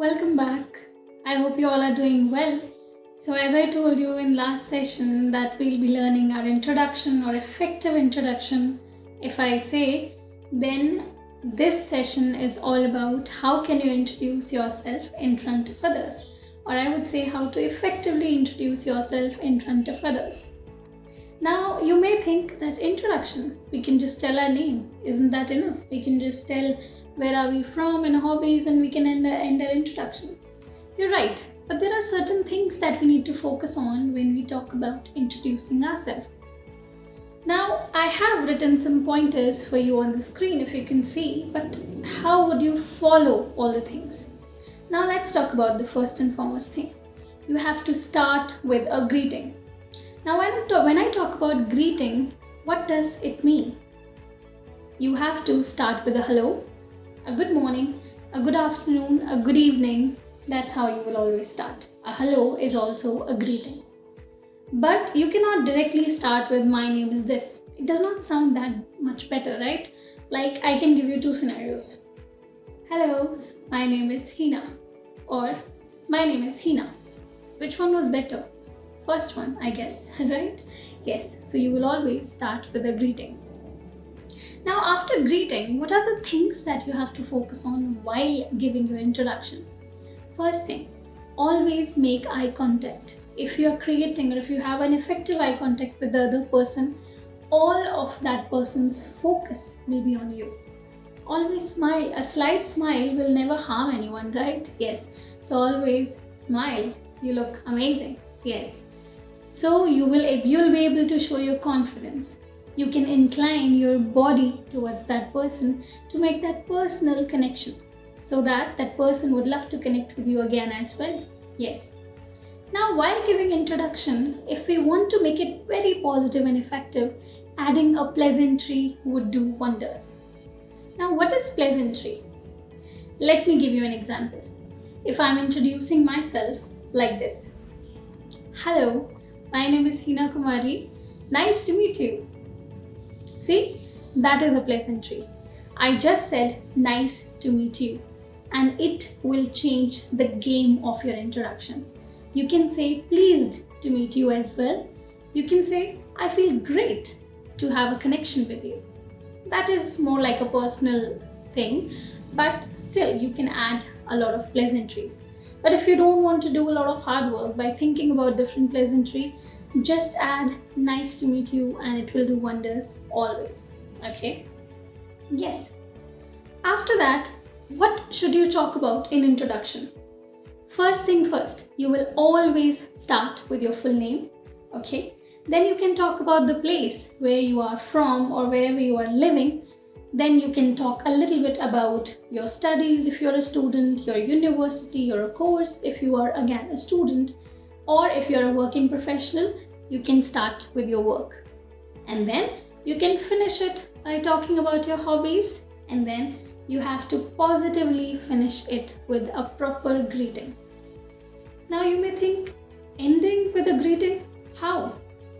Welcome back. I hope you all are doing well. So as I told you in last session that we'll be learning our introduction or effective introduction, if I say, then this session is all about how can you introduce yourself in front of others, or I would say how to effectively introduce yourself in front of others. Now you may think that introduction, we can just tell our name. Isn't that enough? We can just tell where are we from and hobbies and we can end our introduction. You're right, but there are certain things that we need to focus on when we talk about introducing ourselves. Now I have written some pointers for you on the screen if you can see, but how would you follow all the things? Now let's talk about the first and foremost thing. You have to start with a greeting. Now when I talk about greeting, what does it mean? You have to start with a hello, a good morning, a good afternoon, a good evening. That's how you will always start. A hello is also a greeting. But you cannot directly start with my name is this. It does not sound that much better, right? Like I can give you two scenarios. Hello, my name is Hina. Or my name is Hina. Which one was better? First one, I guess, right? Yes, so you will always start with a greeting. Now after greeting, what are the things that you have to focus on while giving your introduction? First thing, always make eye contact. If you are creating or if you have an effective eye contact with the other person, all of that person's focus will be on you. Always smile. A slight smile will never harm anyone, right? Yes. So always smile. You look amazing. Yes. So you'll be able to show your confidence. You can incline your body towards that person to make that personal connection so that that person would love to connect with you again as well. Yes. Now while giving introduction, if we want to make it very positive and effective, adding a pleasantry would do wonders. Now what is pleasantry? Let me give you an example. If I'm introducing myself like this. Hello, my name is Hina Kumari. Nice to meet you. See, that is a pleasantry. I just said nice to meet you, and it will change the game of your introduction. You can say pleased to meet you as well. You can say I feel great to have a connection with you. That is more like a personal thing, but still you can add a lot of pleasantries. But if you don't want to do a lot of hard work by thinking about different pleasantry, just add nice to meet you and it will do wonders always. Okay? Yes. After that, what should you talk about in introduction? First thing first, you will always start with your full name. Okay? Then you can talk about the place where you are from or wherever you are living. Then you can talk a little bit about your studies if you're a student, your university, your course if you are again a student, or if you're a working professional, you can start with your work. And then you can finish it by talking about your hobbies, and then you have to positively finish it with a proper greeting. Now you may think, ending with a greeting? How?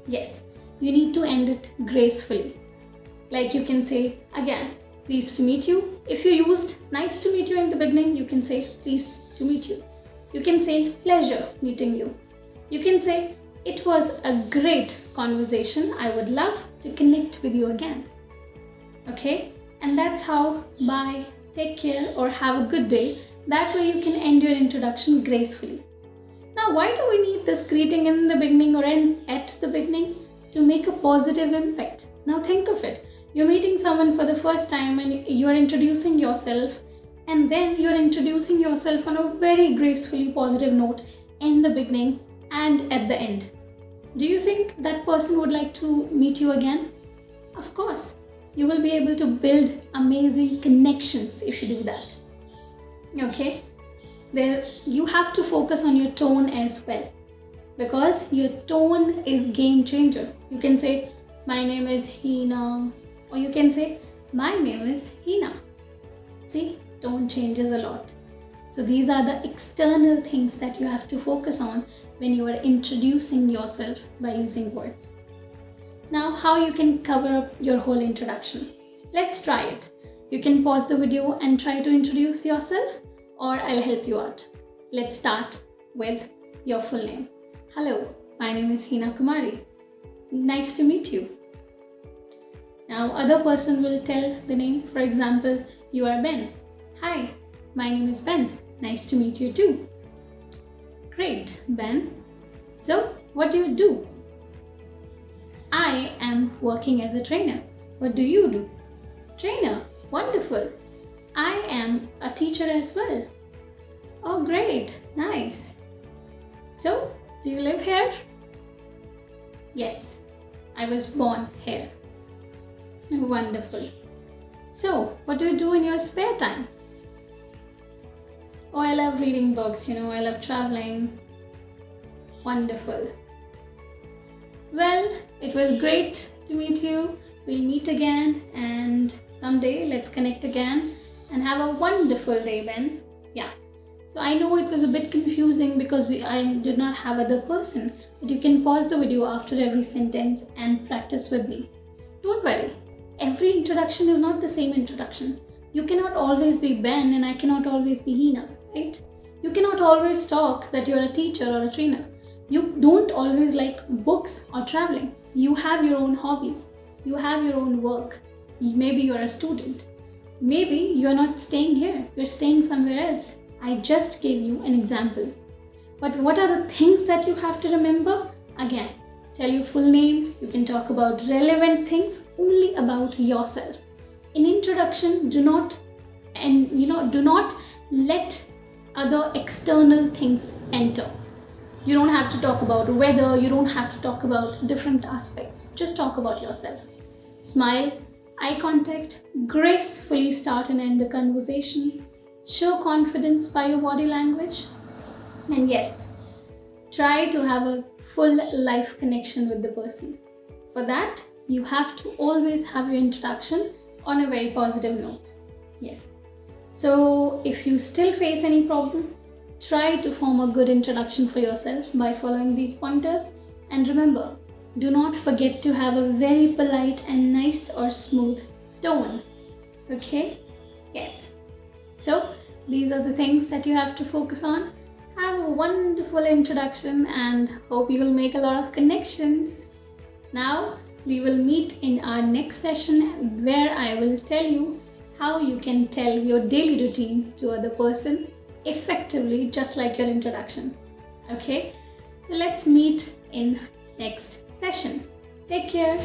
Yes, you need to end it gracefully. Like you can say again, pleased to meet you. If you used nice to meet you in the beginning, you can say pleased to meet you. You can say pleasure meeting you. You can say it was a great conversation. I would love to connect with you again. Okay? And that's how bye, take care, or have a good day. That way you can end your introduction gracefully. Now, why do we need this greeting in the beginning or at the beginning? To make a positive impact. Now think of it. You're meeting someone for the first time and you're introducing yourself, and then you're introducing yourself on a very gracefully positive note in the beginning and at the end. Do you think that person would like to meet you again? Of course. You will be able to build amazing connections if you do that. Okay? There, you have to focus on your tone as well, because your tone is game changer. You can say, my name is Hina, or you can say, my name is Hina. See, tone changes a lot. So these are the external things that you have to focus on when you are introducing yourself by using words. Now, how you can cover up your whole introduction? Let's try it. You can pause the video and try to introduce yourself, or I'll help you out. let's start with your full name. Hello, my name is Hina Kumari. Nice to meet you. Now, other person will tell the name. For example, you are Ben. Hi, my name is Ben. Nice to meet you too. Great, Ben. So, what do you do? I am working as a trainer. What do you do? Trainer. Wonderful. I am a teacher as well. Oh, great. Nice. So, do you live here? Yes, I was born here. Wonderful. So, what do you do in your spare time? Oh, I love reading books, I love traveling. Wonderful. Well, it was great to meet you. We'll meet again and someday let's connect again and have a wonderful day, Ben. Yeah. So I know it was a bit confusing because I did not have other person, but you can pause the video after every sentence and practice with me. Don't worry. Every introduction is not the same introduction. You cannot always be Ben and I cannot always be Hina, right? You cannot always talk that you're a teacher or a trainer. You don't always like books or traveling. You have your own hobbies. You have your own work. Maybe you're a student. Maybe you're not staying here. You're staying somewhere else. I just gave you an example. But what are the things that you have to remember? Again, tell your full name. You can talk about relevant things only about yourself. In introduction, do not let other external things enter. You don't have to talk about weather, you don't have to talk about different aspects. Just talk about yourself. Smile, eye contact, gracefully start and end the conversation. Show confidence by your body language. And yes, try to have a full life connection with the person. For that, you have to always have your introduction on a very positive note. Yes. So if you still face any problem, try to form a good introduction for yourself by following these pointers. And remember, do not forget to have a very polite and nice or smooth tone. Okay? Yes. So these are the things that you have to focus on. Have a wonderful introduction and hope you will make a lot of connections. Now we will meet in our next session where I will tell you how you can tell your daily routine to other person effectively, just like your introduction. Okay, so let's meet in next session. Take care.